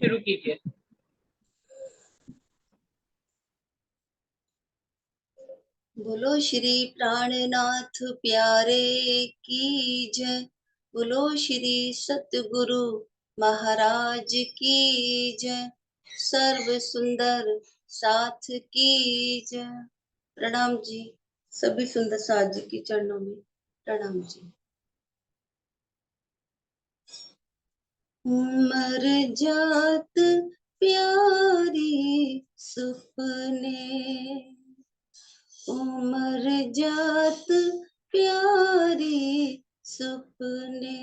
शुरू कीजिए। बोलो श्री प्राणनाथ प्यारे की जय। बोलो श्री सतगुरु महाराज की जय। सर्व सुंदर साथ की जय। प्रणाम जी। सभी सुंदर साथ जी के चरणों में प्रणाम जी। मर जात प्यारी सुपने, उमर जात प्यारी सुपने,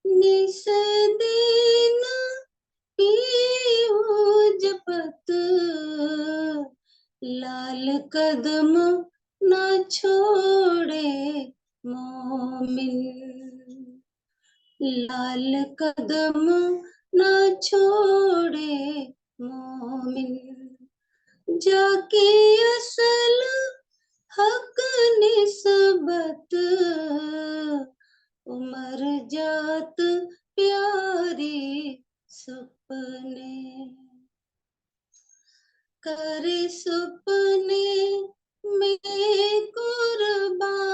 निस दिन पीहू जपत, लाल कदम न छोड़े मोमिन, लाल कदम न छोड़े मोमिन, जाके असल हक निस्बत, उमर जात प्यारी सुपने, करे सुपने में कुर्बानियां,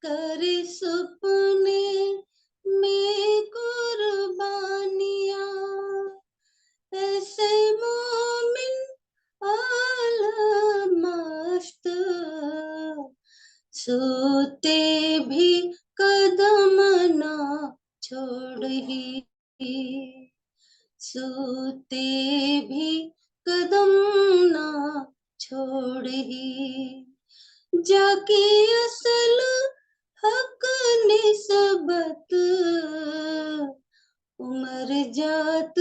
करे सुपने में कुर्बानियां, ऐसे मोमिन आला मस्त, सोते भी कदम ना छोड़ी, सोते भी कदम ना छोड़ी, जाके असल हक निस्बत, उमर जात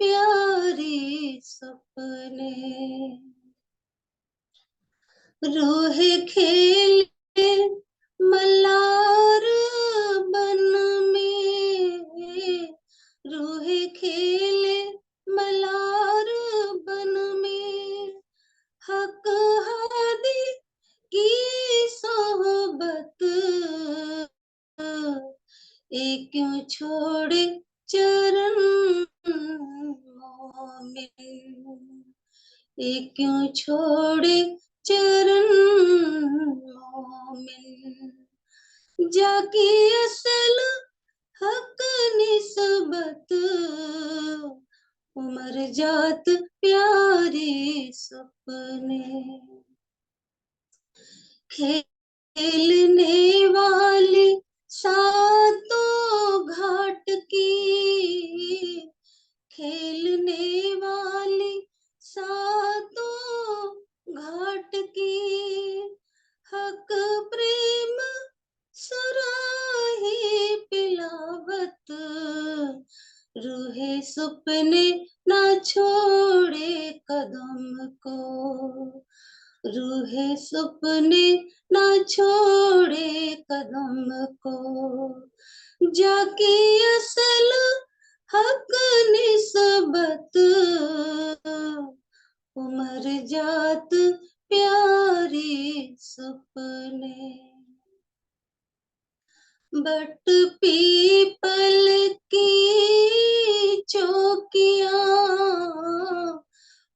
प्यारी सपने, रोहे खेले मलार बन में, रोहे खेले मलार बन में, हक हादी की सोहबत, ए क्यों छोड़े चरण मोमिन, ए क्यों छोड़े चरण मोमिन, जाके असल हक निस्बत, उमर जात प्यारी सपने, खेलने वाली सातों घाट की, खेलने वाली सातों घाट की, हक प्रेम सुराही पिलावत, रूहे सुपने न छोड़े कदम को, रूहे सुपने न छोड़े कदम को, जाके असल हक निस्बत, उमर जात प्यारी सपने, बट पीपल की चौकियां,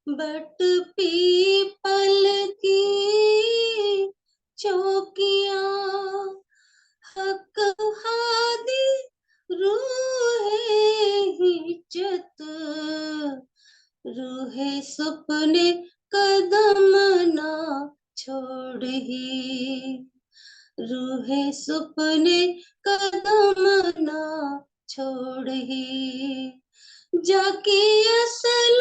बट पीपल की चौकियां, हक हादी रूहे हिज्जत, रूहे सुपने कदम ना छोड़ी, रूहे सुपने कदम ना छोड़ी, जाके असल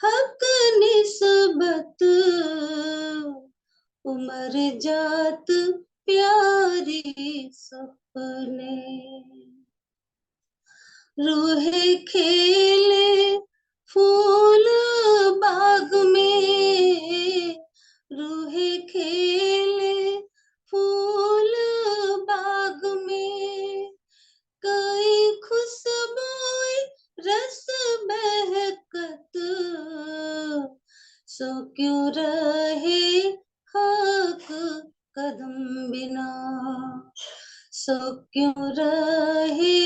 हक निस्बत, उमर जात प्यारी सपने, रूहे खेले फूल बाग में, रूहे खेले फूल बाग में, कई खुशबुएं रस बहकत, सो क्यों रहे हक कदम बिना, सो क्यों रहे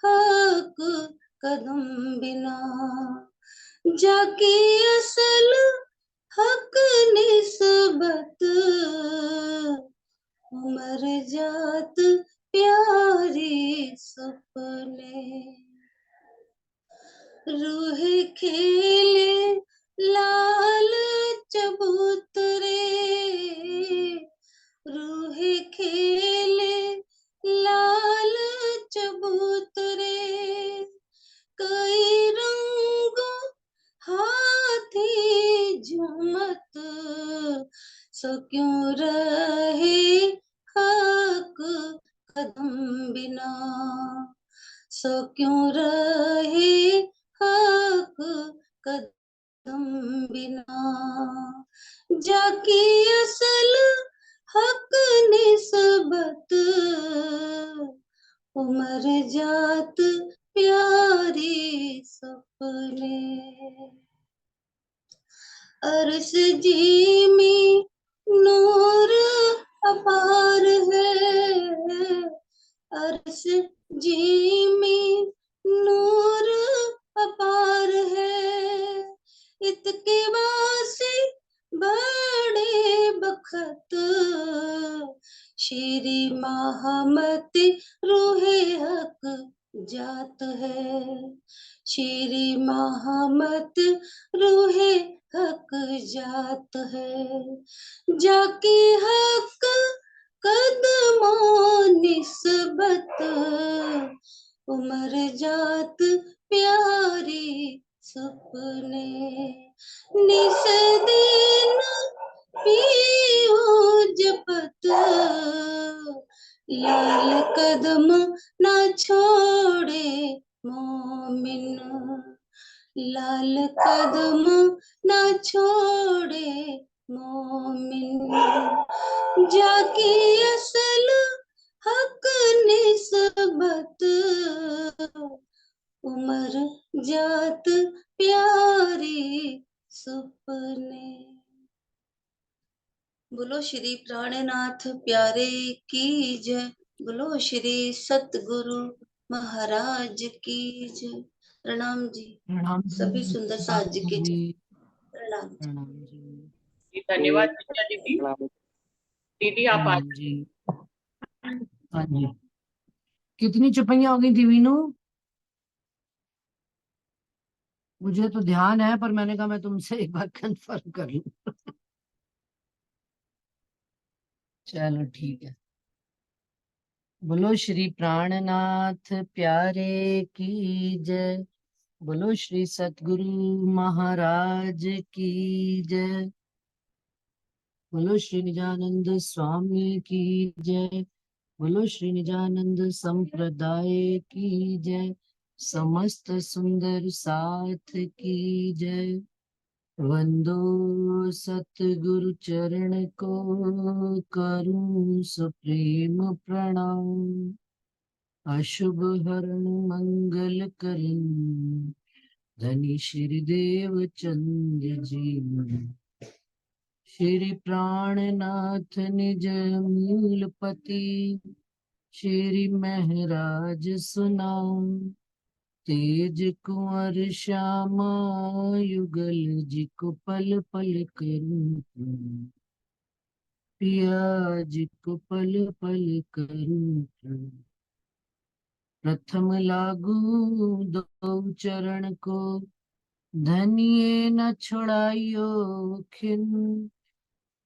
हक कदम बिना। जाके असल हक निस्बत, उमर जात प्यारी सपने। रूह खेले लाल चबूतरे, रूह खेले लाल चबूतरे। कई रंगों हाथी झूमत, सो क्यों रहे हक कदम बिना, सो क्यों रहे हक कदम बिना। जाकी असल हक निस्बत, उमर जात प्यारी सपने। अर्श जीमी नूर अपार है, अर्श जीमी नूर अपार है। इतके वासी बड़े बखत, श्री महामती रूहे हक जात है। श्री महामत रूहे हक जात है। जाके हक कदमों निस्बत, उमर जात प्यारी सपने। निस दिन पीयूज पत, लाल कदम ना छोड़े मोमिन, लाल कदम ना छोड़े मोमिन। जाके असल हक निस्बत, उमर जात प्यारी सपने। बोलो श्री प्राणनाथ प्यारे की जय। बोलो श्री सतगुरु महाराज की जय। प्रणाम जी। प्रणाम सभी सुंदर साज जी, के जय। प्रणाम जी। प्रणाम जी। धन्यवाद विद्या दीदी। दीदी आप आ प्रणाम जी। हाँ जी, कितनी चुपैयां हो गई थी वीनू? मुझे तो ध्यान है, पर मैंने कहा मैं तुमसे एक बार कंफर्म कर लूं। चलो ठीक है। बोलो श्री प्राणनाथ प्यारे की जय। बोलो श्री सतगुरु महाराज की जय। बोलो श्री निजानंद स्वामी की जय। बोलो श्री निजानंद संप्रदाय की जय। समस्त सुंदर साथ की जय। वंदो सतगुरु चरण को, करूं सुप्रेम प्रणाम। अशुभ हरण मंगल करन, धनी श्री देव चंद जी। श्री प्राणनाथ निज मूलपति, श्री महराज सुनाओ। तेज कुंवर श्यामा युगल जी को पल पल करूं, पिया जी को पल पल करूं। प्रथम लागू दो चरण को, धनिये न छुड़ाइयो खिन।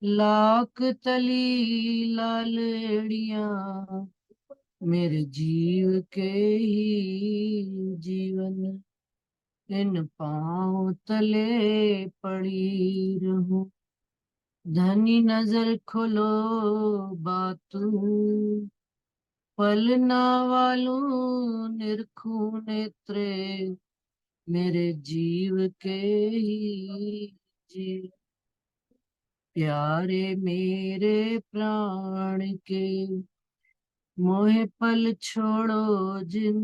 लाख तली लालड़िया, मेरे जीव के ही जीवन। इन पांव तले पड़ी रहूं, धनी नजर खोलो बातू। पलना वालों निरखूं नेत्रे, मेरे जीव के ही जीव। प्यारे मेरे प्राण के, मोहे पल छोड़ो जिन।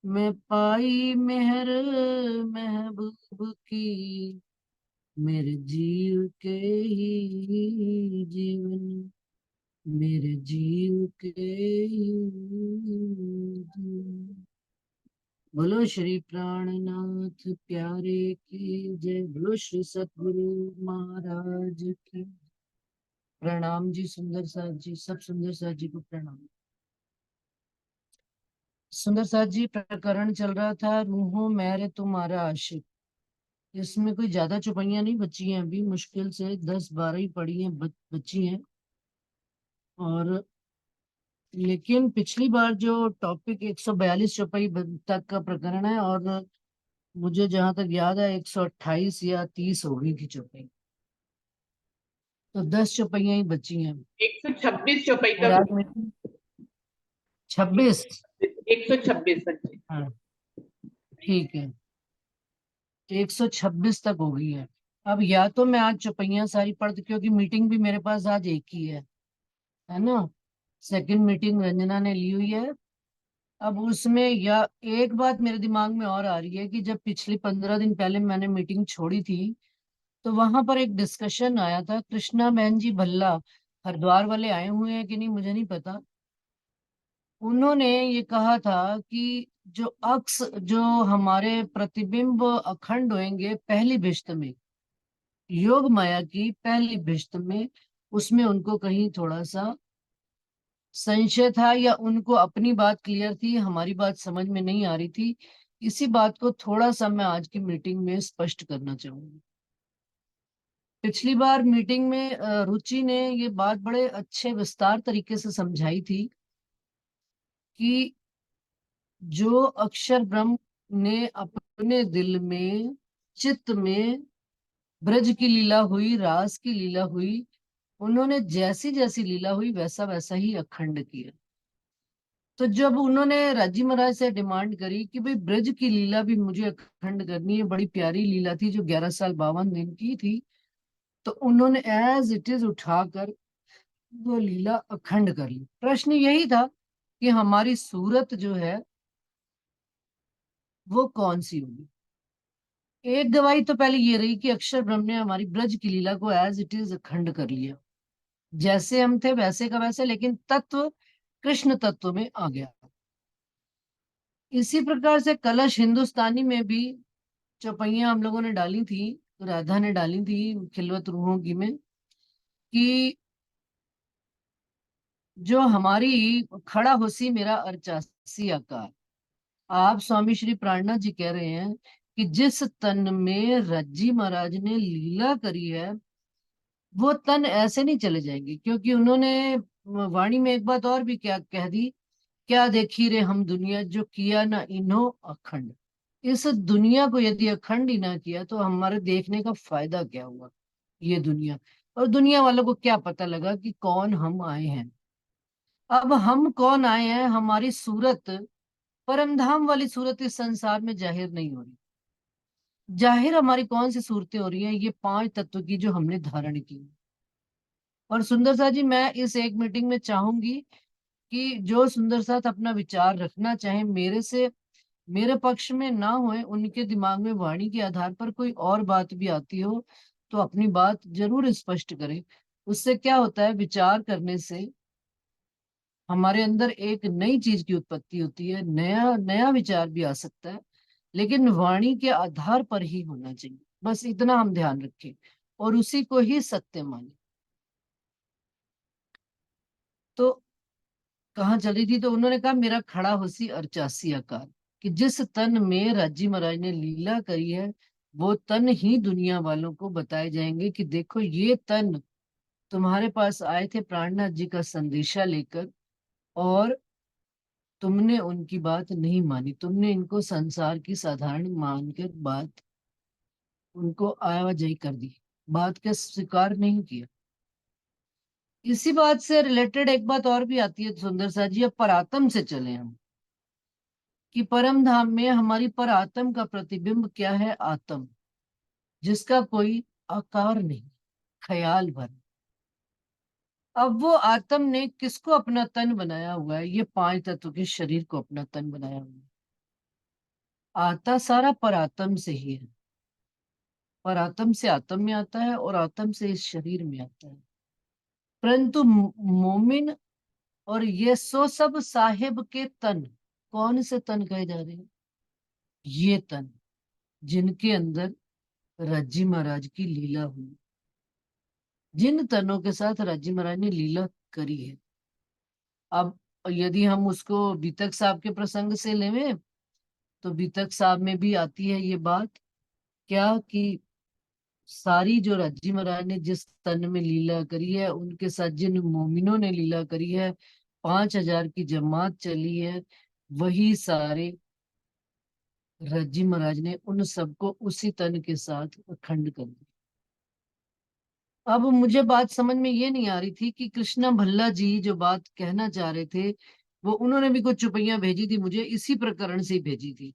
मैं पाई मेहर महबूब की, मेरे जीव के ही जीवन। मेरे जीव के ही जीवन। बोलो श्री प्राणनाथ प्यारे की जय। बोलो श्री सतगुरु महाराज की। प्रणाम जी सुंदर साथ जी, सब सुंदर साथ जी को प्रणाम। सुंदर साथ जी, प्रकरण चल रहा था रूहों मैंरे तुम्हारा आशिक। इसमें कोई ज्यादा चौपाइयां नहीं बची हैं अभी, मुश्किल से 10-12 ही पड़ी हैं, बची हैं। और लेकिन पिछली बार जो टॉपिक 142 चौपाई तक का प्रकरण है, और मुझे जहां तक याद है 128 या 30 हो गई थी चौपाई, तो 10 चौपाइयां ही बची हैं। 126 चौपाई और तक। आज मीटिंग 26। 126 तक। हाँ ठीक है, 126 तक हो गई है। अब या तो मैं आज चौपाइयां सारी पढ़, क्योंकि मीटिंग भी मेरे पास आज एक ही है ना। सेकंड मीटिंग रंजना ने ली हुई है। अब उसमें या एक बात मेरे दिमाग में और आ रही है कि जब पिछले 15 दिन पहले मैंने मीटिंग छोड़ी थी, तो वहां पर एक डिस्कशन आया था। कृष्णा बहन जी भल्ला, हरिद्वार वाले आए हुए हैं कि नहीं मुझे नहीं पता। उन्होंने ये कहा था कि जो अक्स, जो हमारे प्रतिबिंब अखंड होंगे पहली भिष्ट में, योग माया की पहली भिष्ट में, उसमें उनको कहीं थोड़ा सा संशय था, या उनको अपनी बात क्लियर थी, हमारी बात समझ में नहीं आ रही थी। इसी बात को थोड़ा सा मैं आज की मीटिंग में स्पष्ट करना चाहूंगी। पिछली बार मीटिंग में रुचि ने ये बात बड़े अच्छे विस्तार तरीके से समझाई थी कि जो अक्षर ब्रह्म ने अपने दिल में, चित्त में ब्रज की लीला हुई, रास की लीला हुई, उन्होंने जैसी जैसी लीला हुई वैसा वैसा ही अखंड किया। तो जब उन्होंने राजी महाराज से डिमांड करी कि भाई ब्रज की लीला भी मुझे अखंड करनी है, बड़ी प्यारी लीला थी जो 11 साल 52 दिन की थी, तो उन्होंने एज इट इज उठाकर वो लीला अखंड कर ली। प्रश्न यही था कि हमारी सूरत जो है वो कौन सी होगी। एक गवाही तो पहले ये रही कि अक्षर ब्रह्म ने हमारी ब्रज की लीला को एज इट इज अखंड कर लिया, जैसे हम थे वैसे का वैसे, लेकिन तत्व कृष्ण तत्व में आ गया। इसी प्रकार से कलश हिंदुस्तानी में भी चौपाइयां हम लोगों ने डाली थी, राधा ने डाली थी खिलवत रूहों की में, कि जो हमारी खड़ा होसी मेरा अरचासी आकार। आप स्वामी श्री प्राणनाथ जी कह रहे हैं कि जिस तन में रज्जी महाराज ने लीला करी है, वो तन ऐसे नहीं चले जाएंगे, क्योंकि उन्होंने वाणी में एक बात और भी क्या कह दी, क्या देखी रे हम दुनिया जो किया ना इन्हों अखंड। इस दुनिया को यदि अखंड ही ना किया तो हमारे देखने का फायदा क्या हुआ ये दुनिया। और दुनिया वालों को क्या पता लगा कि कौन हम आए हैं। अब हम कौन आए हैं, हमारी सूरत, परम धाम वाली सूरत इस संसार में जाहिर नहीं हो रही। जाहिर हमारी कौन सी सूरतें हो रही हैं, ये 5 तत्व की जो हमने धारण की। और सुंदर सा जी, मैं इस एक मीटिंग में चाहूंगी कि जो सुंदर साथ अपना विचार रखना चाहे मेरे से, मेरे पक्ष में ना होए, उनके दिमाग में वाणी के आधार पर कोई और बात भी आती हो, तो अपनी बात जरूर स्पष्ट करें। उससे क्या होता है, विचार करने से हमारे अंदर एक नई चीज की उत्पत्ति होती है, नया नया विचार भी आ सकता है, लेकिन वाणी के आधार पर ही होना चाहिए। बस इतना हम ध्यान रखें और उसी को ही सत्य माने। तो कहाँ चली थी, तो उन्होंने कहा मेरा खड़ा होसी अरचासी आकार, कि जिस तन में राजी महाराज ने लीला करी है, वो तन ही दुनिया वालों को बताए जाएंगे कि देखो ये तन तुम्हारे पास आए थे प्राणनाथ जी का संदेशा लेकर, और तुमने उनकी बात नहीं मानी, तुमने इनको संसार की साधारण मानकर बात, उनको आवाजाही कर दी, बात का स्वीकार नहीं किया। इसी बात से रिलेटेड एक बात और भी आती है सुंदर सा जी। अब परात्म से चले हम, कि परम धाम में हमारी पर आत्म का प्रतिबिंब क्या है, आत्म, जिसका कोई आकार नहीं, ख्याल भर। अब वो आत्म ने किसको अपना तन बनाया हुआ है, ये 5 तत्व के शरीर को अपना तन बनाया हुआ है। आता सारा पर आत्म से ही है, पर आत्म से आत्म में आता है और आत्म से इस शरीर में आता है। परंतु मोमिन और ये सो सब साहिब के तन, कौन से तन कहे जा रहे हैं, ये तन जिनके अंदर राज्जी महाराज की लीला हुई, जिन तनों के साथ राज्जी महाराज ने लीला करी है। अब यदि हम उसको बीतक साहब के प्रसंग से लेवें तो बीतक साहब में भी आती है ये बात, क्या कि सारी जो राज्जी महाराज ने जिस तन में लीला करी है, उनके साथ जिन मोमिनों ने लीला करी है, 5,000 की जमात चली है, वही सारे राज्जी महाराज ने उन सबको उसी तन के साथ अखंड कर दिया। अब मुझे बात समझ में ये नहीं आ रही थी कि कृष्णा भल्ला जी जो बात कहना चाह रहे थे, वो उन्होंने भी कुछ चुपैया भेजी थी मुझे, इसी प्रकरण से ही भेजी थी।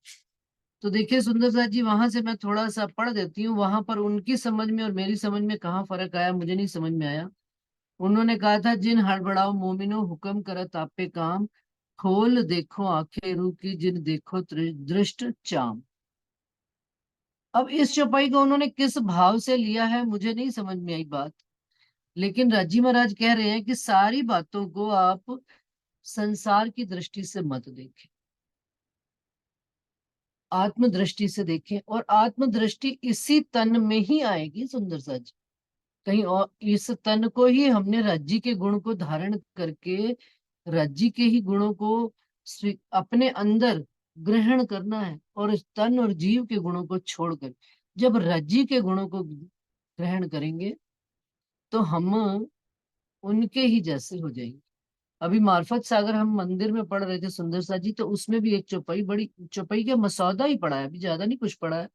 तो देखिए सुंदर साथ जी, वहां से मैं थोड़ा सा पढ़ देती हूँ, वहां पर उनकी समझ में और मेरी समझ में कहाँ फर्क आया मुझे नहीं समझ में आया। उन्होंने कहा था, जिन हड़बड़ाओ मोमिनो हुक्म करत आपे काम, खोल देखो आंखें रू की जिन देखो दृष्ट चाम। अब इस चौपाई को उन्होंने किस भाव से लिया है मुझे नहीं समझ में आई बात, लेकिन राजी महाराज कह रहे हैं कि सारी बातों को आप संसार की दृष्टि से मत देखें, आत्मदृष्टि से देखें, और आत्मदृष्टि इसी तन में ही आएगी सुंदर सच। कहीं और इस तन को ही हमने राज्य के गुण को धारण करके राज्य के ही गुणों को अपने अंदर ग्रहण करना है, और इस तन और जीव के गुणों को छोड़कर जब राज्य के गुणों को ग्रहण करेंगे तो हम उनके ही जैसे हो जाएंगे। अभी मार्फत सागर हम मंदिर में पढ़ रहे थे सुंदर सा जी, तो उसमें भी एक चौपाई, बड़ी चौपाई का मसौदा ही पढ़ा है, अभी ज्यादा नहीं कुछ पढ़ा है।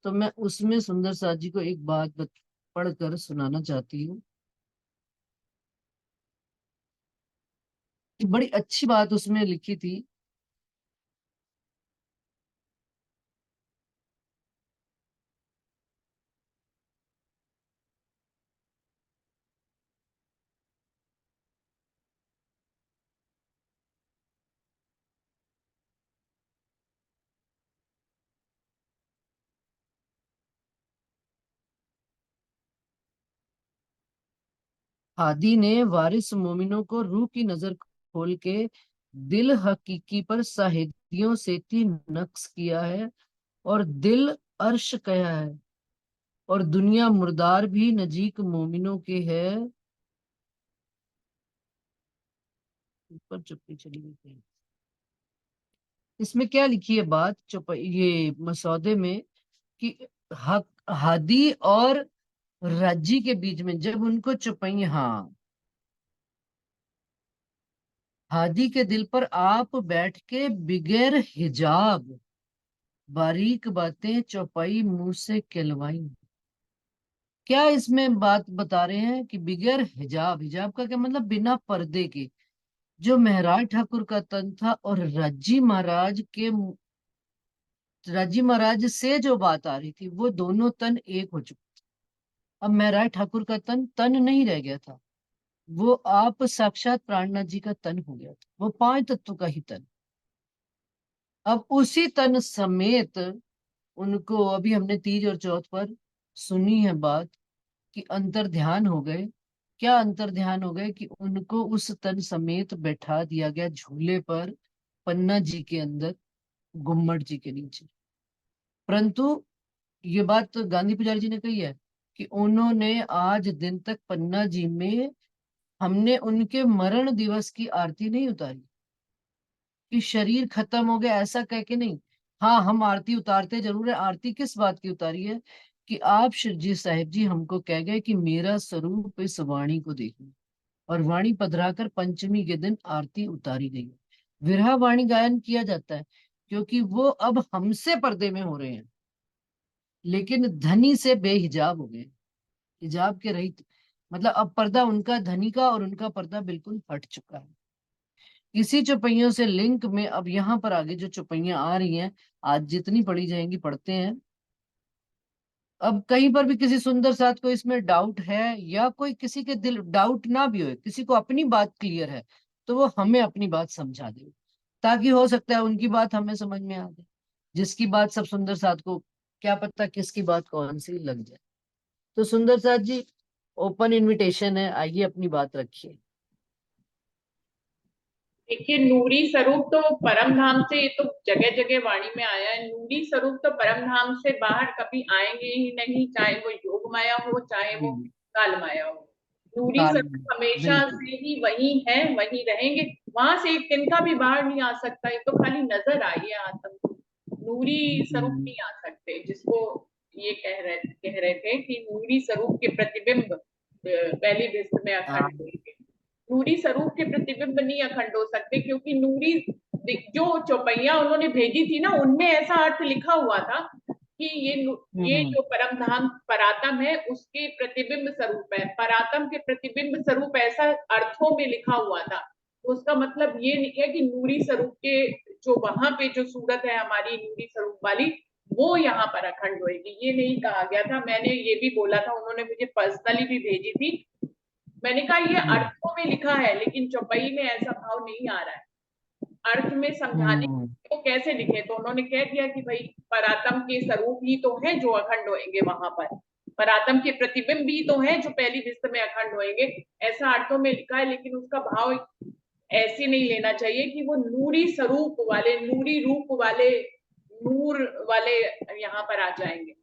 तो मैं उसमें सुंदर साथ जी को एक बात पढ़कर सुनाना चाहती हूँ कि बड़ी अच्छी बात उसमें लिखी थी। हादी ने वारिस मोमिनों को रूह की नजर खोल के दिल हकीकी पर साहिदियों से नक्श किया है, और दिल अर्श कहा है, और दुनिया मुर्दार भी नजीक मोमिनों के है। ऊपर चुप्पी चली गई। इसमें क्या लिखी है बात चुप ये मसौदे में, कि हक हादी और रज्जी के बीच में जब उनको चुपई, हाँ, हादी के दिल पर आप बैठ के बिगैर हिजाब बारीक बातें चौपाई मुंह से कहलवाई। क्या इसमें बात बता रहे हैं कि बिगैर हिजाब, हिजाब का क्या मतलब, बिना पर्दे के जो महराज ठाकुर का तन था, और राजी महाराज से जो बात आ रही थी, वो दोनों तन एक हो चुके। अब महराज ठाकुर का तन तन नहीं रह गया था, वो आप साक्षात प्राणनाथ जी का तन हो गया था, वो 5 तत्व का ही तन। अब उसी तन समेत उनको, अभी हमने तीज और चौथ पर सुनी है बात कि अंतर ध्यान हो गए। क्या अंतर ध्यान हो गए कि उनको उस तन समेत बैठा दिया गया झूले पर, पन्ना जी के अंदर, गुम्मट जी के नीचे। परंतु ये बात तो गांधी पुजारी जी ने कही है कि उन्होंने आज दिन तक पन्ना जी में हमने उनके मरण दिवस की आरती नहीं उतारी, कि शरीर खत्म हो गया ऐसा कह के नहीं। हाँ, हम आरती उतारते जरूर है। आरती किस बात की उतारी है, कि आप शिवजी साहिब जी हमको कह गए कि मेरा स्वरूप इस वाणी को देखो, और वाणी पधराकर पंचमी के दिन आरती उतारी गई। विरहा वाणी गायन किया जाता है क्योंकि वो अब हमसे पर्दे में हो रहे हैं, लेकिन धनी से बेहिजाब हो गए, हिजाब के रहित। मतलब अब पर्दा उनका धनी का और उनका पर्दा बिल्कुल हट चुका है। इसी चौपइयों से लिंक में अब यहाँ पर आगे जो चौपइयां आ रही हैं, आज जितनी पढ़ी जाएंगी पढ़ते हैं। अब कहीं पर भी किसी सुंदर साथ को इसमें डाउट है, या कोई किसी के दिल डाउट ना भी हो, किसी को अपनी बात क्लियर है, तो वो हमें अपनी बात समझा दे, ताकि हो सकता है उनकी बात हमें समझ में आ जाए। जिसकी बात सब सुंदर साथ को, क्या पता किसकी बात कौन सी लग जाए। तो सुंदर साथ जी, ओपन इनविटेशन है, आइए अपनी बात रखिए। देखिए, नूरी स्वरूप तो परम धाम से, ये तो जगह जगह वाणी में आया है, नूरी स्वरूप तो परम धाम से बाहर कभी आएंगे ही नहीं, चाहे वो योग माया हो, चाहे वो हम्म, काल माया हो। नूरी काल में, स्वरूप हमेशा बिल्कुल। से ही वही है, वही रहेंगे। वहां से एक तिनका भी बाहर नहीं आ सकता, ये तो खाली नजर आई है आत्म को। नूरी स्वरूप हम्म, नहीं आ सकते, जिसको ये कह रहे थे कि नूरी स्वरूप के प्रतिबिंब पहली दृष्टि में हाँ, अखंड होंगे। नूरी स्वरूप के प्रतिबिंब नहीं अखंड हो सकते, क्योंकि नूरी जो चौपैया उन्होंने भेजी थी ना, उनमें ऐसा अर्थ लिखा हुआ था कि ये हम्म, जो परम धाम परातम है, उसके प्रतिबिंब स्वरूप है। परातम के प्रतिबिंब स्वरूप ऐसा अर्थों में लिखा हुआ था। तो उसका मतलब ये नहीं है कि नूरी स्वरूप के जो वहां पे जो सूरत है हमारी नूरी स्वरूप वाली, वो यहाँ पर अखंड होएगी, ये नहीं कहा गया था। मैंने ये भी बोला था, उन्होंने मुझे पर्सनली भी भेजी थी। मैंने कहा ये हम्म, अर्थों में लिखा है, लेकिन चौपाई में ऐसा भाव नहीं आ रहा है। अर्थ में समझाने हम्म, को कैसे लिखे, तो उन्होंने कह दिया कि भाई परातम के स्वरूप ही तो है जो अखंड होएंगे वहां पर, परातम के प्रतिबिंब भी तो है जो पहली विस्त में अखंड होएंगे। ऐसा अर्थों में लिखा है, लेकिन उसका भाव ऐसे नहीं लेना चाहिए कि वो नूरी स्वरूप वाले, नूरी रूप वाले, नूर वाले यहाँ पर आ जाएंगे।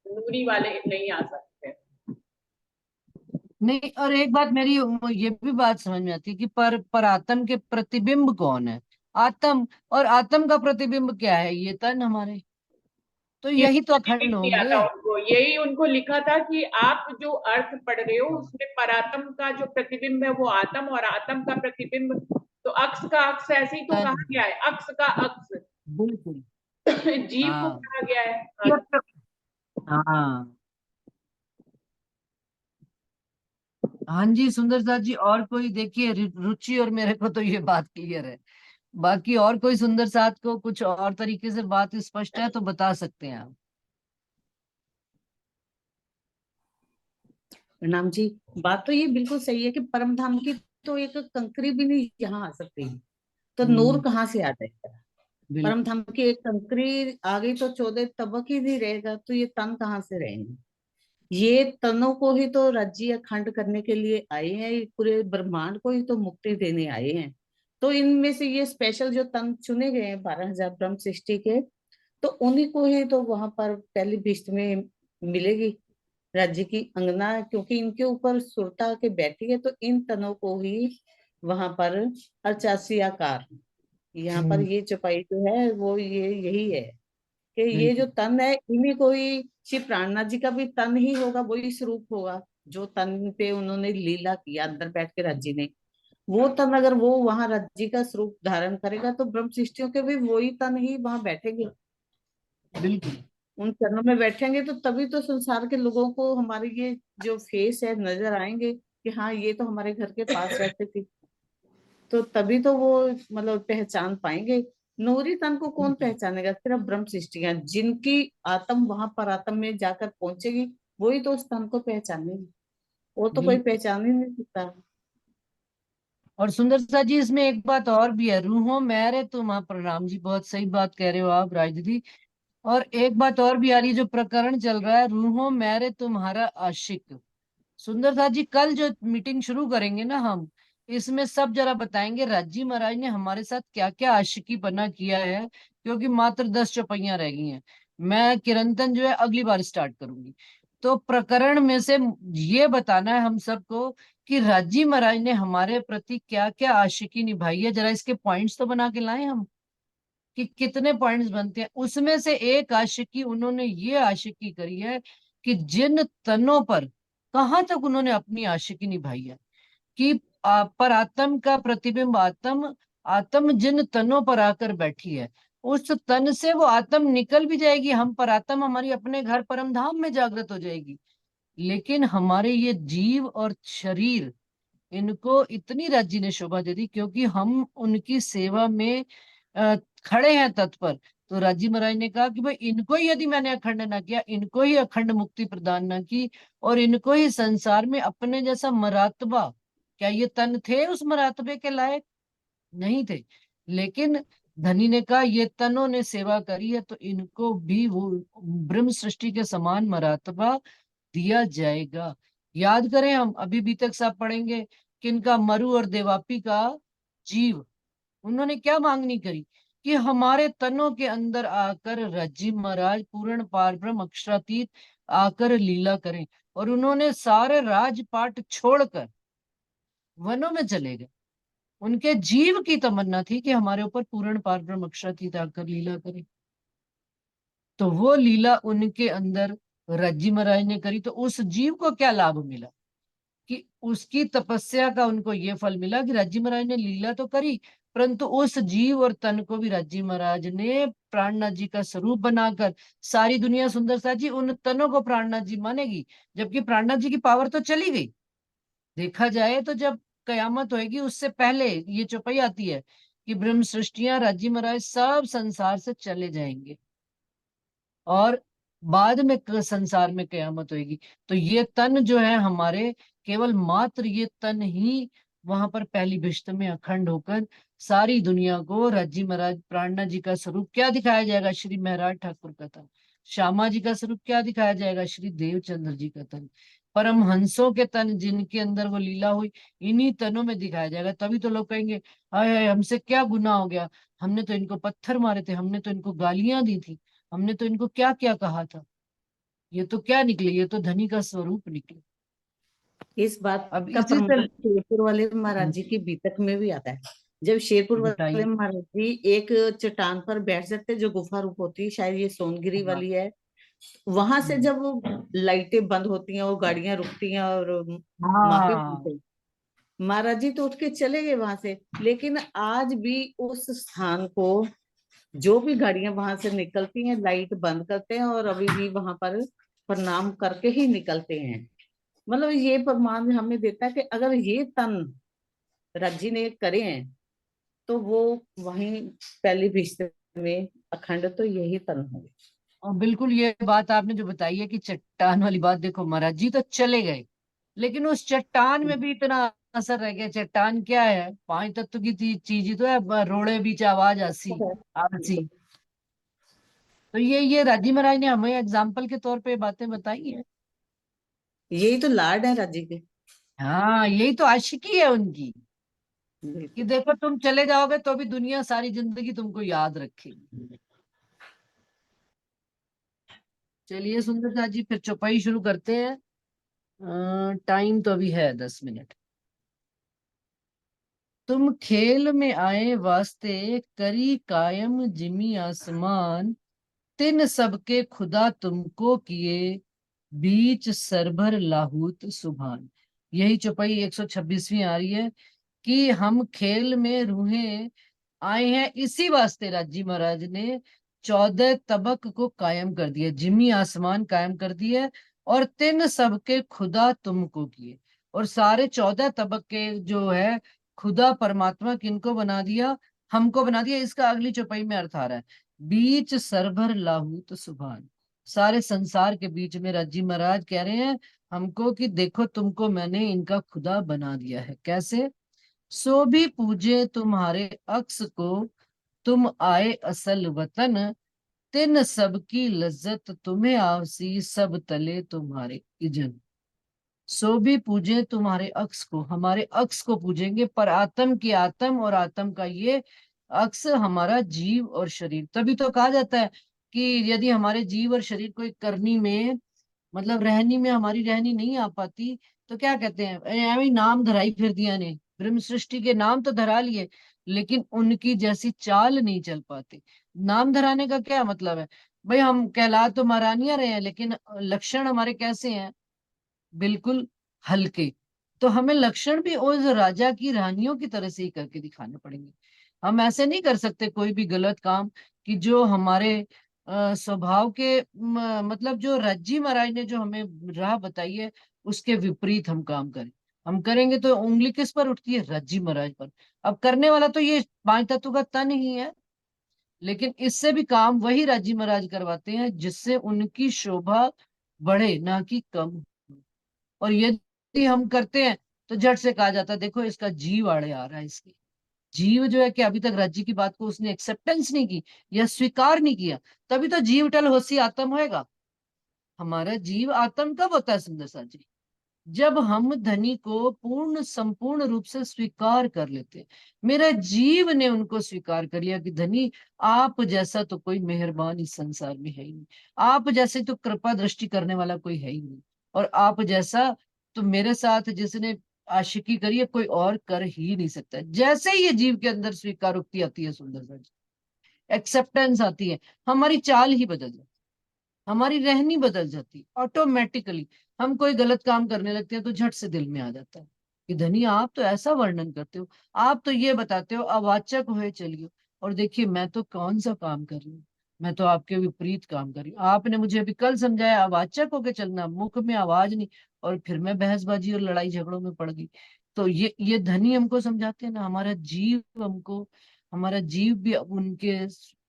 नूरी वाले नहीं आ सकते। नहीं, और एक बात मेरी ये भी बात समझ में आती है कि पर आत्म के प्रतिबिंब कौन है? आत्म, और आत्म का प्रतिबिंब क्या है? ये तन हमारे, तो ये यही तो लिख अखंड दिया होंगे। था उनको, यही उनको लिखा था कि आप जो अर्थ पढ़ रहे हो उसमें परात्म का जो प्रतिबिंब है वो आत्म, और आत्म का प्रतिबिंब तो अक्स का अक्स, ऐसे ही तो तन, कहा गया है, अक्स का अक्स। बिल्कुल। जीव को हाँ, कहा गया है ये अक्स। हाँ, हाँ जी सुंदर साथ जी, और कोई देखिए रुचि और मेरे को तो ये बात क्लियर है। बाकी और कोई सुंदर साथ को कुछ और तरीके से बात स्पष्ट है तो बता सकते हैं आप। प्रणाम जी। बात तो ये बिल्कुल सही है कि परम धाम की तो एक कंकरी भी नहीं यहाँ आ सकती, तो नूर हम्म, कहाँ से आ जाएगा? परम बिल्कुल, धाम की एक कंकरी आ गई तो 14 तबक ही नहीं रहेगा, तो ये तन कहाँ से रहेंगे? ये तनों को ही तो राज्य अखंड करने के लिए आए हैं, ये पूरे ब्रह्मांड को ही तो मुक्ति देने आए हैं। तो इनमें से ये स्पेशल जो तन चुने गए हैं 12,000 ब्रह्म सृष्टि के, तो उन्हीं को ही तो वहां पर पहली बिस्त में मिलेगी राज्य की अंगना, क्योंकि इनके ऊपर सुरता के बैठी है, तो इन तनों को ही वहां पर अर्चासी आकार, यहाँ पर हम्म, ये चौपाई जो है वो ये यही है कि ये जो बिल्कुल, तन है इन्हीं को ही, श्री प्राणनाथ जी का भी तन ही होगा, वही स्वरूप होगा जो तन पे उन्होंने लीला किया अंदर बैठ के राज्य ने। वो तन अगर वो वहां राज्य का स्वरूप धारण करेगा तो ब्रह्म सृष्टियों के भी वही तन ही वहां बैठेंगे, बिल्कुल, उन चरणों में बैठेंगे, तो तभी तो संसार के लोगों को हमारे ये जो फेस है नजर आएंगे कि हाँ ये तो हमारे घर के पास रहते थे। तो तभी तो वो मतलब पहचान पाएंगे। नूरी तन को कौन बिल्कुल, पहचानेगा? सिर्फ ब्रह्म सृष्टियां, जिनकी आत्म वहां पर आत्म में जाकर पहुंचेगी वही तो उस तन को पहचानेगी, वो तो कोई बिल्कुल। पहचान ही नहीं सकता। और सुंदर सा जी इसमें एक बात और भी है, रूहों मेरे तुम, हाँ, प्रणाम जी, बहुत सही बात कह रहे हो आप राज दीदी। और एक बात और भी आ रही है, जो प्रकरण चल रहा है, रूहों मेरे तुम्हारा आशिक। सुंदर साथ जी कल जो मीटिंग शुरू करेंगे ना हम, इसमें सब जरा बताएंगे राजी महाराज ने हमारे साथ क्या क्या आशिकी पना किया है, क्योंकि मात्र 10 चौपाइयां रह गई हैं। मैं किरंतन जो है अगली बार स्टार्ट करूंगी। तो प्रकरण में से ये बताना है हम सबको कि राजी महाराज ने हमारे प्रति क्या क्या आशिकी निभाई है, जरा इसके पॉइंट्स तो बना के लाए हम, कि कितने पॉइंट्स बनते हैं। उसमें से एक आशिकी उन्होंने ये आशिकी करी है कि जिन तनों पर, कहाँ तक उन्होंने अपनी आशिकी निभाई है कि पर आत्म का प्रतिबिंब आत्म, आत्म जिन तनों पर आकर बैठी है, उस तन से वो आत्म निकल भी जाएगी, हम पर आत्म हमारी अपने घर परम धाम में जागृत हो जाएगी। लेकिन हमारे ये जीव और शरीर, इनको इतनी राज्य ने शोभा दे दी क्योंकि हम उनकी सेवा में अ, खड़े हैं तत्पर। तो राजी महाराज ने कहा कि भाई इनको ही यदि मैंने अखंड ना किया, इनको ही अखंड मुक्ति प्रदान ना की, और इनको ही संसार में अपने जैसा मरातबा, क्या ये तन थे उस मरातबे के लायक? नहीं थे। लेकिन धनी ने कहा ये तनों ने सेवा करी है तो इनको भी वो ब्रह्म सृष्टि के समान मरातबा दिया जाएगा। याद करें, हम अभी भी तक सब पढ़ेंगे किनका, मरु और देवापी का जीव, उन्होंने क्या मांगनी करी कि हमारे तनों के अंदर आकर रज्जी महाराज पूर्ण पारब्रह्म अक्षरातीत आकर लीला करें। और उन्होंने सारे राजपाट छोड़कर वनों में चले गए। उनके जीव की तमन्ना थी कि हमारे ऊपर पूर्ण पारब्रह्म अक्षरातीत आकर लीला करे। तो वो लीला उनके अंदर रज्जी महाराज ने करी। तो उस जीव को क्या लाभ मिला कि उसकी तपस्या का उनको ये फल मिला कि राजी महाराज ने लीला तो करी, परंतु उस जीव और तन को भी राजी महाराज ने प्राणनाथ जी का स्वरूप बनाकर, सारी दुनिया सुंदर जी उन तनों को प्राणनाथ जी मानेगी, जबकि प्राणनाथ जी की पावर तो चली गई। देखा जाए तो जब कयामत होएगी उससे पहले ये चौपाई आती है कि ब्रह्म सृष्टियां राजी महाराज सब संसार से चले जाएंगे और बाद में संसार में कयामत होगी। तो ये तन जो है हमारे, केवल मात्र ये तन ही वहां पर पहली भिष्ट में अखंड होकर सारी दुनिया को राजी महाराज प्राणनाथ जी का स्वरूप क्या दिखाया जाएगा, श्री महराज ठाकुर का तन। श्यामा जी का स्वरूप क्या दिखाया जाएगा, श्री देवचंद्र जी का तन। परमहंसों के तन जिनके अंदर वो लीला हुई, इन्हीं तनों में दिखाया जाएगा। तभी तो लोग कहेंगे हाय हाय हमसे क्या गुनाह हो गया, हमने तो इनको पत्थर मारे थे, हमने तो इनको गालियां दी थी, हमने तो इनको क्या क्या कहा था, ये तो क्या निकले, ये तो धनी का स्वरूप निकले। इस बात अब का इसी प्रमाण तरह शेरपुर वाले महाराज जी की बीतक में भी आता है। जब शेरपुर वाले बताइए। महाराज जी एक चट्टान पर बैठ जाते, जो गुफा रूप होती है, शायद ये सोनगिरी हाँ। वाली है, वहां से जब वो लाइटें बंद होती हैं, वो गाड़ियां रुकती हैं और माफी हाँ मांगते हैं, महाराज जी तो उठ के चले गए वहां से। लेकिन आज भी उस स्थान को जो भी गाड़ियां वहां से निकलती हैं, लाइट बंद करते हैं और अभी भी वहां पर प्रणाम करके ही निकलते हैं। मतलब ये प्रमाण हमें देता है कि अगर ये तन रज्जी ने करे हैं तो वो वहीं पहली भिष्ट में अखंड तो यही तन होंगे। और बिल्कुल ये बात आपने जो बताई है कि चट्टान वाली बात, देखो महाराज जी तो चले गए लेकिन उस चट्टान में भी इतना असर रह गया। चट्टान क्या है, पांच तत्व की चीज ही तो है, रोड़े बीच आवाज आसी आसी। तो ये राजी महाराज ने हमें एग्जाम्पल के तौर पे बातें बताई है। यही तो लाड है रज्जी के। हाँ यही तो आशिकी है उनकी, कि बिल्कुल। देखो तुम चले जाओगे तो भी दुनिया सारी जिंदगी तुमको याद रखेगी। चलिए सुंदरता जी फिर चौपाई शुरू करते हैं। टाइम तो अभी है 10 मिनट। तुम खेल में आए वास्ते करी कायम जिमी आसमान, तिन सबके खुदा तुमको किए बीच सरभर लाहूत सुभान। यही चौपाई 126वीं आ रही है कि हम खेल में रूहें आए हैं इसी वास्ते राजी महाराज ने 14 तबक को कायम कर दिया, जिमी आसमान कायम कर दिए और तिन सबके खुदा तुमको किए। और सारे 14 तबक के जो है खुदा परमात्मा किनको बना दिया, हमको बना दिया। इसका अगली चौपाई में अर्थ आ रहा है, बीच सरभर लाहूत सुभान। सारे संसार के बीच में राजी महाराज कह रहे हैं हमको कि देखो तुमको मैंने इनका खुदा बना दिया है। कैसे? सो भी पूजे तुम्हारे अक्स को, तुम आए असल वतन, तिन सबकी लज्जत तुम्हें आवसी, सब तले तुम्हारे इजन। सो भी पूजे तुम्हारे अक्स को, हमारे अक्स को पूजेंगे, पर आत्म की आत्म और आत्म का ये अक्स हमारा जीव और शरीर। तभी तो कहा जाता है कि यदि हमारे जीव और शरीर को एक करनी में, मतलब रहनी में हमारी रहनी नहीं आ पाती, तो क्या कहते हैं, एवं नाम धराई फिर दिया ने, ब्रह्म सृष्टि के नाम तो धरा लिए लेकिन उनकी जैसी चाल नहीं चल पाते। नाम धराने का क्या मतलब है, भाई हम कहला तो महारानियां रहे हैं लेकिन लक्षण हमारे कैसे हैं, बिल्कुल हल्के। तो हमें लक्षण भी उस राजा की रानियों की तरह से ही करके दिखाने पड़ेंगे। हम ऐसे नहीं कर सकते कोई भी गलत काम कि जो हमारे स्वभाव के मतलब जो रज्जी महाराज ने जो हमें राह बताई है उसके विपरीत हम काम करें। हम करेंगे तो उंगली किस पर उठती है, रज्जी महाराज पर। अब करने वाला तो ये पांच तत्व का तन ही है, लेकिन इससे भी काम वही राजी महाराज करवाते हैं जिससे उनकी शोभा बढ़े ना कि कम। और यदि हम करते हैं तो झट से कहा जाता है देखो इसका जीव आड़े आ रहा है, इसके जीव जो है कि अभी तक राज्य की बात को उसने एक्सेप्टेंस नहीं की या स्वीकार नहीं किया, तभी तो जीव टल होसी आत्म होएगा। हमारा जीव आत्म कब होता है सुंदर सा जी, जब हम धनी को पूर्ण संपूर्ण रूप से स्वीकार कर लेते हैं। मेरा जीव ने उनको स्वीकार कर लिया कि धनी, आप जैसा तो कोई मेहरबान इस संसार में है ही नहीं, आप जैसे तो कृपा दृष्टि करने वाला कोई है ही नहीं, और आप जैसा तो मेरे साथ जिसने आशिकी करी है कोई और कर ही नहीं सकता। जैसे ही ये जीव के अंदर स्वीकारोक्ति आती है, सुंदर सा जी, एक्सेप्टेंस आती है, हमारी चाल ही बदल जाती है, हमारी रहनी बदल जाती ऑटोमेटिकली। हम कोई गलत काम करने लगते हैं तो झट से दिल में आ जाता है कि धनी, आप तो ऐसा वर्णन करते हो, आप तो ये बताते हो अवाचक हुए चलियो, और देखिए मैं तो कौन सा काम कर रही हूँ, मैं तो आपके विपरीत काम कर रही हूँ। आपने मुझे अभी कल समझाया अवाचक होके चलना, मुख में आवाज नहीं, और फिर मैं बहसबाजी और लड़ाई झगड़ों में पड़ गई। तो ये धनी हमको समझाते हैं ना, हमारा जीव हमको, हमारा जीव भी अब उनके,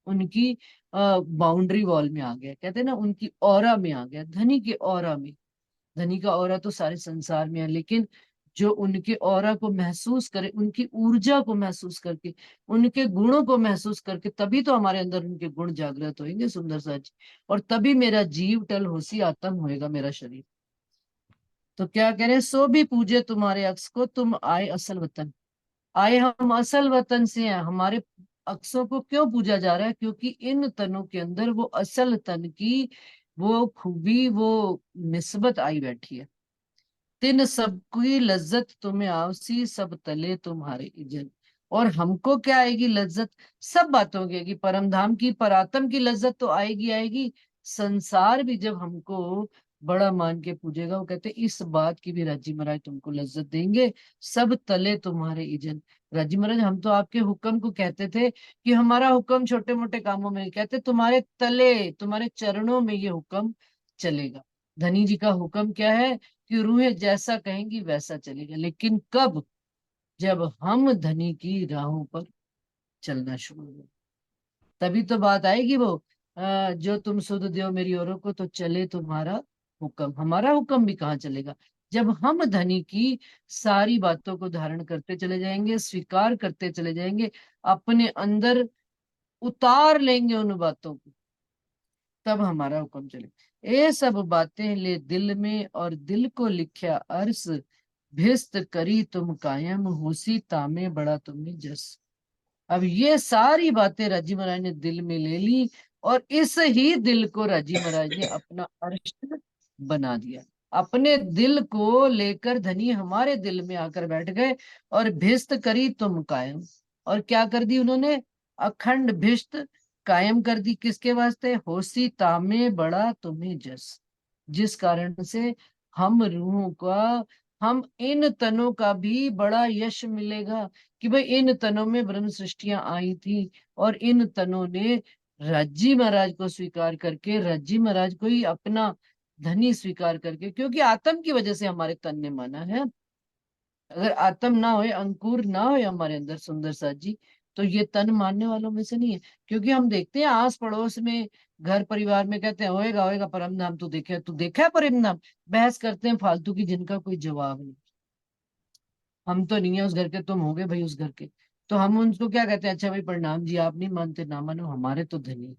उनकी बाउंड्री वॉल में आ गया, कहते हैं ना उनकी ऑरा में आ गया, धनी के ऑरा में। धनी का ऑरा तो सारे संसार में है, लेकिन जो उनके ऑरा को महसूस करे, उनकी ऊर्जा को महसूस करके, उनके गुणों को महसूस करके, तभी तो हमारे अंदर उनके गुण जागृत होंगे, सुंदर सा जी। और तभी मेरा जीव टल होसी आत्म होएगा मेरा शरीर। तो क्या कह रहे हैं, सो भी पूजे तुम्हारे अक्स को, तुम आए असल वतन। आए हम असल वतन से हैं। हमारे अक्सों को क्यों पूजा जा रहा है? क्योंकि इन तनों के अंदर वो असल तन की वो खूबी, वो निस्बत आई बैठी है। तिन सबकी लज्जत तुम्हें आवसी, सब तले तुम्हारे इजन। और हमको क्या आएगी लज्जत? सब बातों की आएगी, परम धाम की, परात्म की लज्जत तो आएगी आएगी। संसार भी जब हमको बड़ा मान के पूजेगा, वो कहते इस बात की भी राजी महाराज तुमको लज्जत देंगे, सब तले तुम्हारे इजन। राजी महाराज, हम तो आपके हुक्म को कहते थे कि हमारा हुक्म छोटे मोटे कामों में नहीं, कहते तुम्हारे तले, तुम्हारे चरणों में ये हुक्म चलेगा। धनी जी का हुक्म क्या है कि रूहें जैसा कहेंगी वैसा चलेगा, लेकिन कब? जब हम धनी की राहों पर चलना शुरू हो, तभी तो बात आएगी वो, जो तुम सुध दो मेरी औरों को, तो चले तुम्हारा हुक्म। हमारा हुक्म भी कहाँ चलेगा जब हम धनी की सारी बातों को धारण करते चले जाएंगे, स्वीकार करते चले जाएंगे, अपने अंदर उतार लेंगे उन बातों को, तब हमारा हुक्म चले। ये सब बातें ले दिल में, और दिल को लिख्या अर्स, भिस्त करी तुम कायम, होसी तामे बड़ा तुम्हें जस। अब ये सारी बातें राजी महाराज ने दिल में ले ली, और इस ही दिल को राजी महाराज ने अपना अर्श बना दिया। अपने दिल को लेकर धनी हमारे दिल में आकर बैठ गए, और भिस्त करी तुम कायम। और क्या कर दी उन्होंने? अखंड भिस्त कायम कर दी। किसके वास्ते? होसी तामे बड़ा तुम्हें जस। जिस कारण से हम रूहों का, हम इन तनों का भी बड़ा यश मिलेगा कि भाई इन तनों में ब्रह्म सृष्टियां आई थी, और इन तनों ने राज्जी महाराज को स्वीकार करके, राज्जी महाराज को ही अपना धनी स्वीकार करके, क्योंकि आत्म की वजह से हमारे तन ने माना है। अगर आत्म ना होए, अंकुर ना होए हमारे अंदर, सुंदर सा जी, तो ये तन मानने वालों में से नहीं है। क्योंकि हम देखते हैं आस पड़ोस में, घर परिवार में, कहते हैं होएगा होएगा परम धाम, तू देखा है परम धाम? बहस करते हैं फालतू की, जिनका कोई जवाब नहीं। हम तो नहीं है उस घर के, तुम होगे भाई उस घर के। तो हम उनको क्या कहते हैं, अच्छा भाई प्रणाम जी, आप नहीं मानते ना मानो, हमारे तो धनी।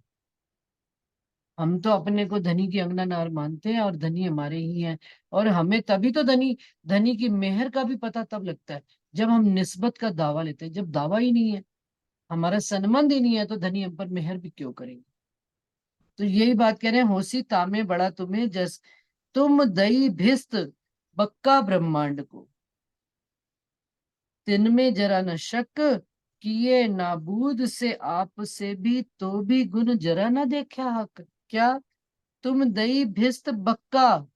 हम तो अपने को धनी की अंगना नार मानते हैं, और धनी हमारे ही हैं। और हमें तभी तो धनी, धनी की मेहर का भी पता तब लगता है जब हम निस्बत का दावा लेते हैं। जब दावा ही नहीं है, हमारा संबंध ही नहीं है, तो धनी हम पर मेहर भी क्यों करेंगे? तो यही बात कह रहे हैं, होसी तामे बड़ा तुम्हें जस, तुम दई भिस्त बक्का ब्रह्मांड को, तिनमें जरा न शक, किए नाबूद से आप से भी, तो भी गुण जरा न देखा हक। क्या? तुम दई भिस्त बक्का,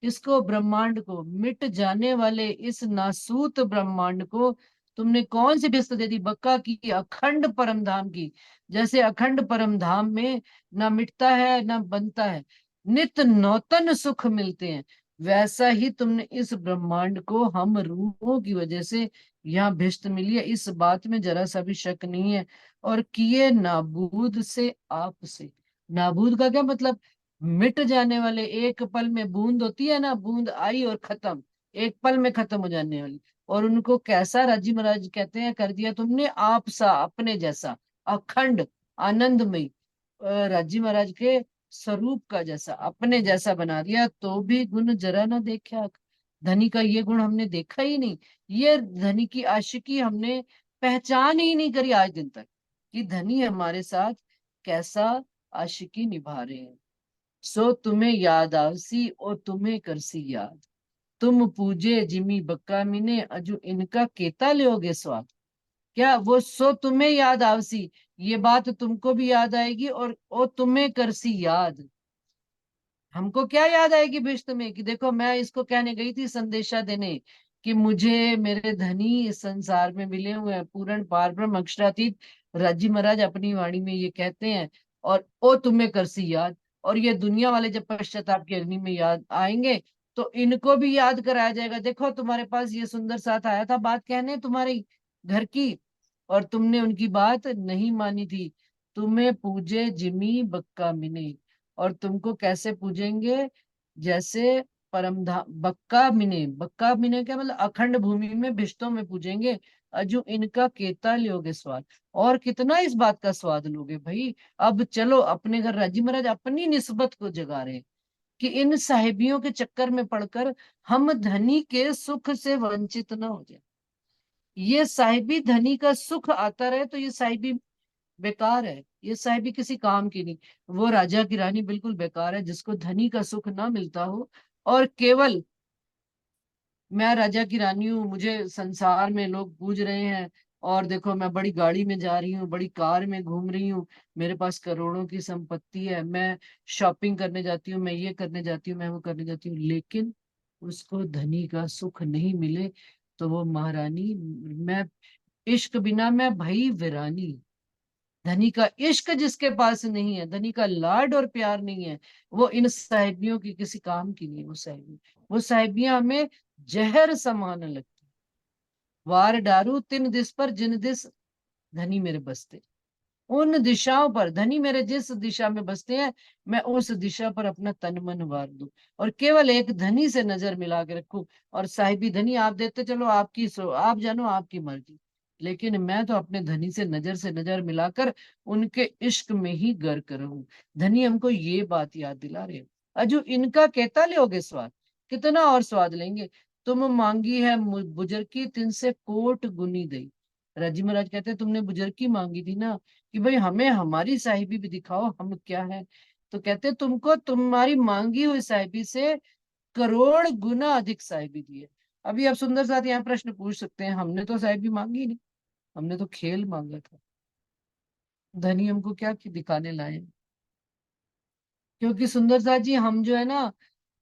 इसको ब्रह्मांड को, मिट जाने वाले इस नासूत ब्रह्मांड को तुमने कौन सी भिस्त दे दी? बक्का की, अखंड परम धाम की। जैसे अखंड परम धाम में ना मिटता है ना बनता है, नित नौतन सुख मिलते हैं, वैसा ही तुमने इस ब्रह्मांड को हम रूहों की वजह से यहाँ भिष्ट मिली है, इस बात में जरा सा भी शक नहीं है। और किए नाबूद से आप से। नाबूद का क्या मतलब? मिट जाने वाले, एक पल में बूंद होती है ना, बूंद आई और खत्म, एक पल में खत्म हो जाने वाली। और उनको कैसा राजी महाराज कहते हैं, कर दिया तुमने आप सा, अपने जैसा, अखंड आनंदमयी, राजी महाराज के स्वरूप का जैसा, अपने जैसा बना दिया, तो भी गुण जरा ना देखा। धनी का ये गुण हमने देखा ही नहीं। ये धनी की आशिकी हमने पहचान ही नहीं करी आज दिन तक कि धनी हमारे साथ कैसा आशिकी निभा रहे हैं। सो तुम्हें याद आवसी और तुम्हें करसी याद, तुम पूजे जिमी बक्का मिने अजू इनका केता लोगे स्वाद। क्या वो सो तुम्हें याद आवसी, ये बात तुमको भी याद आएगी, और ओ तुम्हें करसी याद, हमको क्या याद आएगी भिष्ट में कि देखो मैं इसको कहने गई थी संदेशा देने कि मुझे मेरे धनी इस संसार में मिले हुए हैं, पूर्ण पारब्रह्म अक्षरातीत। राजी महाराज अपनी वाणी में ये कहते हैं, और ओ तुम्हें करसी याद। और ये दुनिया वाले जब पश्चाताप की अग्नि में याद आएंगे तो इनको भी याद कराया जाएगा, देखो तुम्हारे पास ये सुंदर साथ आया था बात कहने तुम्हारी घर की, और तुमने उनकी बात नहीं मानी थी। तुम्हें पूजे जिमी बक्का मिने, और तुमको कैसे पूजेंगे, जैसे परम धाम बक्का मिने क्या मतलब, अखंड भूमि में भिष्टों में पूजेंगे। अजू इनका केता लोगे स्वाद, और कितना इस बात का स्वाद लोगे भाई। अब चलो अपने घर, राजी महाराज अपनी निस्बत को जगा रहे हैं कि इन साहिबियों के चक्कर में पड़कर हम धनी के सुख से वंचित न हो जाए। ये साहिबी धनी का सुख आता रहे तो ये साहिबी बेकार है, ये साहिबी किसी काम की नहीं। वो राजा की रानी बिल्कुल बेकार है जिसको धनी का सुख ना मिलता हो, और केवल मैं राजा की रानी हूँ, मुझे संसार में लोग पूज रहे हैं, और देखो मैं बड़ी गाड़ी में जा रही हूँ, बड़ी कार में घूम रही हूँ, मेरे पास करोड़ों की संपत्ति है, मैं शॉपिंग करने जाती हूँ, मैं ये करने जाती हूँ, मैं वो करने जाती हूँ, लेकिन उसको धनी का सुख नहीं मिले तो वो महारानी, मैं इश्क बिना मैं भई वीरानी। धनी का इश्क जिसके पास नहीं है, धनी का लाड और प्यार नहीं है, वो इन साहिबियों की किसी काम की नहीं है। वो साहिबियां हमें जहर समान लगती। वार डारू तिन दिस पर जिन दिस धनी मेरे बसते, उन दिशाओं पर धनी मेरे जिस दिशा में बसते हैं, मैं उस दिशा पर अपना तन मन वार दूं, और केवल एक धनी से नजर मिला के रखूं। और साहिबी धनी आप देते चलो, आपकी आप जानो, आपकी मर्जी, लेकिन मैं तो अपने धनी से नजर मिलाकर उनके इश्क में ही गर्क रहूं। धनी हमको ये बात याद दिला रहे हैं। अजू इनका कहता लोगे स्वाद, कितना और स्वाद लेंगे। तुम मांगी है बुजरकी तिन से कोट गुनी दई। राजी महाराज कहते हैं तुमने बुजरकी मांगी थी ना, कि भाई हमें हमारी साहिबी भी दिखाओ, हम क्या है। तो कहते तुमको तुम्हारी मांगी हुई साहिबी से करोड़ गुना अधिक साहिबी दी है। अभी आप सुंदर साथ यहाँ प्रश्न पूछ सकते हैं, हमने तो साहिबी मांगी नहीं, हमने तो खेल मांगा था। धनी हमको क्या दिखाने लाए। क्योंकि सुंदर साथ जी हम जो है ना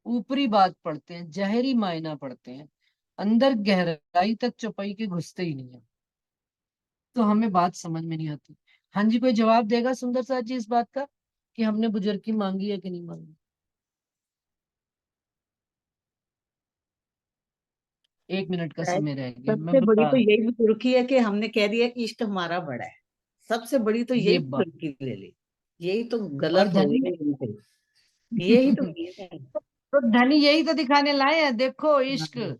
ऊपरी बात पढ़ते हैं, जहरी मायना पढ़ते हैं, अंदर गहराई तक चौपाई के घुसते ही नहीं है, तो हमें बात समझ में नहीं आती। हाँ जी, कोई जवाब देगा सुंदर साथ जी इस बात का कि हमने बुजुर्ग की मांगी है कि नहीं मांगी। 1 मिनट का शायद समय रह गया, मैं सबसे बड़ी बता, तो यही बुजुर्गी है कि हमने कह दिया कि इश्क हमारा बड़ा है। सबसे बड़ी तो ये यही बात। बुजुर्गी ले ली। यही तो और गलत हो धनी गया इनसे। यही तो किया है। तो धनी यही तो दिखाने लाए हैं, देखो इश्क, हाँ,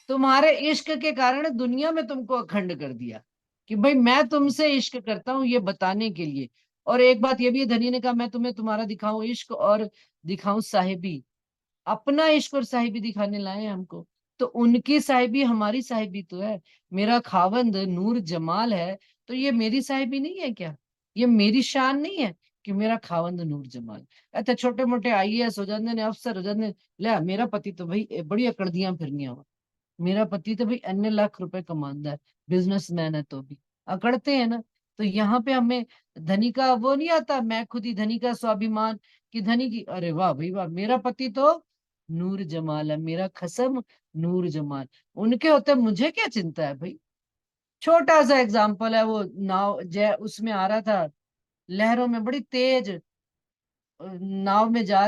तुम्हारे इश्क के कारण दुनिया में तुमको अखंड कर दिया कि भाई मैं तुमसे इश्क करता हूं, ये बताने के लिए। और एक बात ये भी है, धनी ने कहा मैं तुम्हें तुम्हारा दिखाऊं इश्क और दिखाऊं साहिबी, अपना इश्क और साहिबी दिखाने लाए हैं हमको। तो उनकी साहिबी हमारी साहिबी तो है। मेरा खावंद नूर जमाल है, तो ये मेरी साहिबी नहीं है क्या, ये मेरी शान नहीं है कि मेरा खावंद नूर जमाल। अच्छा छोटे मोटे आईएएस हो जाते ने, अफसर हो जाते ने, ले मेरा पति तो भाई बड़ी अकड़दियां फिरनियां हुआ, मेरा पति तो भाई अन्य लाख रुपए कमाता है, बिजनेसमैन है, तो भी अकड़ते हैं ना। तो यहाँ पे हमें धनी का वो नहीं आता, मैं खुद ही धनी का स्वाभिमान कि धनी की, अरे वाह भाई वाह, मेरा पति तो नूर जमाल है, मेरा खसम नूर जमाल, उनके होते मुझे क्या चिंता है भाई। छोटा सा एग्जाम्पल है, वो नाव जय उसमें आ रहा था, लहरों में बड़ी तेज नाव में जा